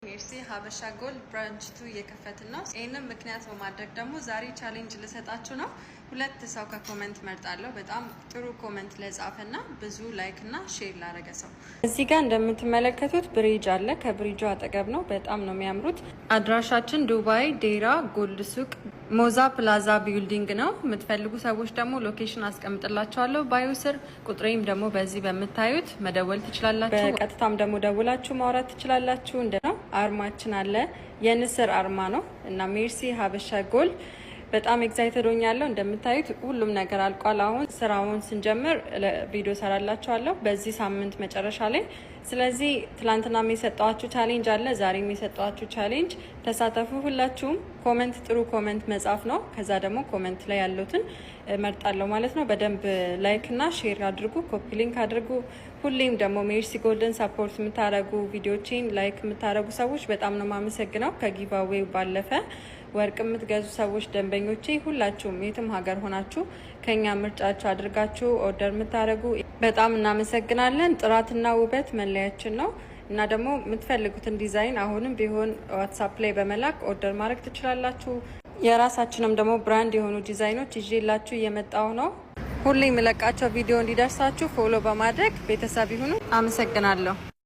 ሜርሲ ሀበሻ ጎልድ ብራንች 2 እየከፈትን ነው። ይሄንን ምክንያት በማድረግ ደግሞ ዛሬ ቻሌንጅ ልሰጣችሁ ነው። ሁለት ሰው ከኮሜንት መርጣለሁ። በጣም ጥሩ ኮሜንት ለጻፈና ብዙ ላይክ እና ሼር ላደረገ ሰው። እዚህ ጋር እንደምትመለከቱት ብሪጅ አለ። ከብሪጁ አጠገብ ነው። በጣም ነው የሚያምሩት። አድራሻችን ዱባይ ዴራ ጎልድ ሱቅ ሞዛ ፕላዛ ቢልዲንግ ነው። የምትፈልጉ ሰዎች ደግሞ ሎኬሽን አስቀምጥላችኋለሁ ባዮ ስር። ቁጥሬም ደግሞ በዚህ በምታዩት መደወል ትችላላችሁ። በቀጥታም ደግሞ ደውላችሁ ማውራት ትችላላችሁ። እንደነው አርማችን አለ። የንስር አርማ ነው እና ሜርሲ ሀበሻ ጎልድ በጣም ኤክሳይትድ ሆኛለሁ። እንደምታዩት ሁሉም ነገር አልቋል። አሁን ስራውን ስንጀምር ቪዲዮ ሰራላችኋለሁ በዚህ ሳምንት መጨረሻ ላይ። ስለዚህ ትላንትናም የሰጠዋችሁ ቻሌንጅ አለ፣ ዛሬም የሰጠዋችሁ ቻሌንጅ ተሳተፉ። ሁላችሁም ኮሜንት፣ ጥሩ ኮሜንት መጻፍ ነው። ከዛ ደግሞ ኮሜንት ላይ ያሉትን መርጣለሁ ማለት ነው። በደንብ ላይክ እና ሼር አድርጉ፣ ኮፒ ሊንክ አድርጉ። ሁሌም ደግሞ ሜርሲ ጎልድን ሰፖርት የምታደርጉ ቪዲዮችን ላይክ የምታደርጉ ሰዎች በጣም ነው የማመሰግነው። ከጊቫዌው ባለፈ ወርቅ የምትገዙ ሰዎች ደንበኞቼ ሁላችሁም የትም ሀገር ሆናችሁ ከኛ ምርጫችሁ አድርጋችሁ ኦርደር የምታደርጉ በጣም እናመሰግናለን። ጥራትና ውበት መለያችን ነው እና ደግሞ የምትፈልጉትን ዲዛይን አሁንም ቢሆን ዋትሳፕ ላይ በመላክ ኦርደር ማድረግ ትችላላችሁ። የራሳችንም ደግሞ ብራንድ የሆኑ ዲዛይኖች ይዤላችሁ እየመጣሁ ነው። ሁሌ የምለቃቸው ቪዲዮ እንዲደርሳችሁ ፎሎ በማድረግ ቤተሰብ ይሁኑ። አመሰግናለሁ።